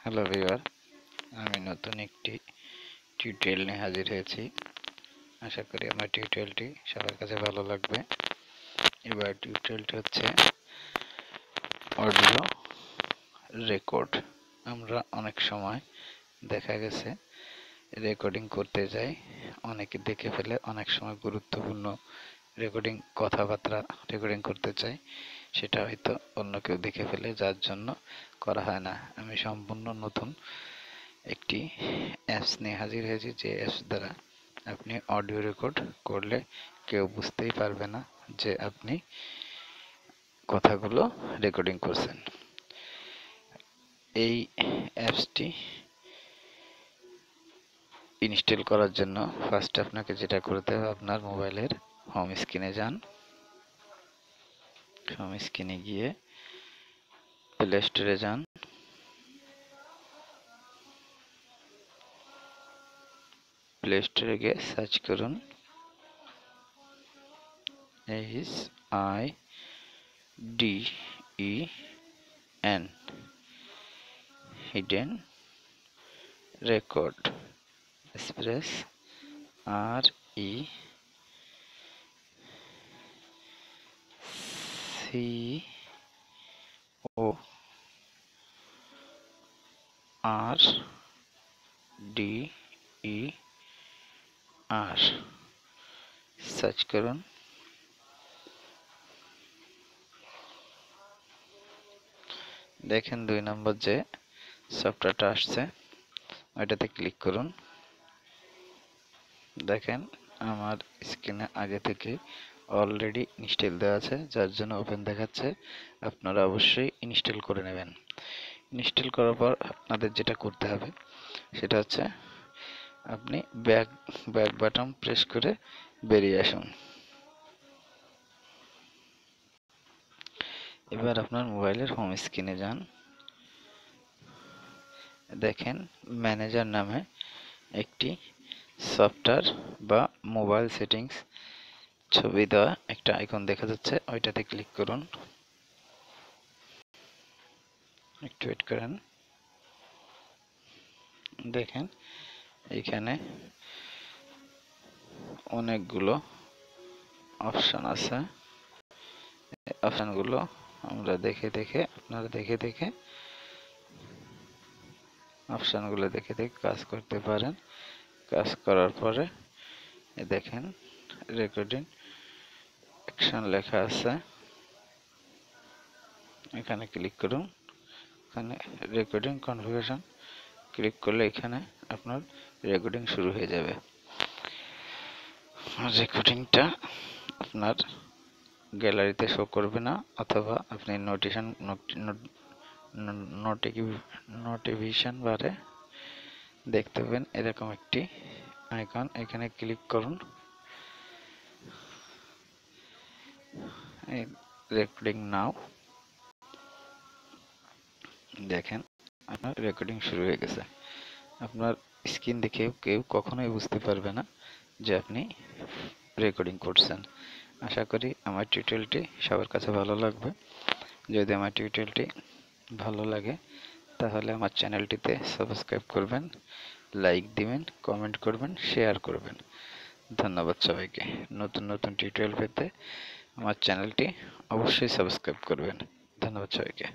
Hello viewer, আমি নতুন একটি টিউটোরিয়াল নিয়ে হাজির হয়েছি। আশা করি আমার টিউটোরিয়ালটি সবার কাছে ভালো লাগবে। এবার টিউটোরিয়ালটি হচ্ছে অডিও রেকর্ড। আমরা অনেক সময় দেখা গেছে রেকর্ডিং করতে যাই, অনেকে দেখে ফেলে, অনেক সময় গুরুত্বপূর্ণ রেকর্ডিং কথাবার্তা রেকর্ডিং করতে চাই, সেটা হয়তো অন্য কেউ দেখে ফেলে, যার জন্য করা হয় না। আমি সম্পূর্ণ নতুন একটি অ্যাপস নিয়ে হাজির হয়েছি, যে অ্যাপস দ্বারা আপনি অডিও রেকর্ড করলে কেউ বুঝতেই পারবে না যে আপনি কথাগুলো রেকর্ডিং করছেন। এই অ্যাপসটি ইনস্টল করার জন্য ফার্স্টে আপনাকে যেটা করতে হবে, আপনার মোবাইলের হোম স্ক্রিনে যান। হোম স্ক্রিনে গিয়ে প্লে স্টোরে যান। প্লে স্টোরে গিয়ে সার্চ করুন HIDEN hidden record space RECORDER search করুন। দেখেন 2 নম্বর যে সফটওয়্যারটা আসছে ওইটাতে ক্লিক করুন। দেখেন আমার স্ক্রিনে আগে থেকে অলরেডি ইনস্টল দেওয়া আছে, যার জন্য ওপেন দেখাচ্ছে। আপনারা অবশ্যই ইনস্টল করে নেবেন। ইনস্টল করার পর আপনাদের যেটা করতে হবে সেটা হচ্ছে আপনি ব্যাক বাটন প্রেস করে বেরিয়ে আসুন। এবার আপনার মোবাইলের হোম স্ক্রিনে যান। দেখেন ম্যানেজার নামে একটি সফটওয়্যার বা মোবাইল সেটিংস ছবি দেওয়া একটা আইকন দেখা যাচ্ছে, ওইটাতে ক্লিক করুন। একটু ওয়েট করেন। দেখেন এখানে অনেকগুলো অপশন আছে। অপশনগুলো আমরা আপনারা দেখে অপশনগুলো দেখে কাজ করতে পারেন। কাজ করার পরে দেখেন রেকর্ডিং অ্যাকশন লেখা আছে, এখানে ক্লিক করুন। এখানে রেকর্ডিং কনফিগারেশন ক্লিক করলে এখানে আপনার রেকর্ডিং শুরু হয়ে যাবে। রেকর্ডিংটা আপনার গ্যালারিতে শো করবে না, অথবা আপনি নোটিফিকেশন বারে দেখতে পাবেন এরকম একটি আইকন, এখানে ক্লিক করুন। রেকর্ডিং নাও। দেখেন আপনার রেকর্ডিং শুরু হয়ে গেছে। আপনার স্ক্রিন দেখে কেউ কখনোই বুঝতে পারবে না যে আপনি রেকর্ডিং করছেন। আশা করি আমার টিউটোরিয়ালটি সবার কাছে ভালো লাগবে। যদি আমার টিউটোরিয়ালটি ভালো লাগে তাহলে আমার চ্যানেলটিতে সাবস্ক্রাইব করবেন, লাইক দিবেন, কমেন্ট করবেন, শেয়ার করবেন। ধন্যবাদ সবাইকে। নতুন নতুন টিউটোরিয়াল পেতে আমার চ্যানেলটি অবশ্যই সাবস্ক্রাইব করবেন। ধন্যবাদ সবাইকে।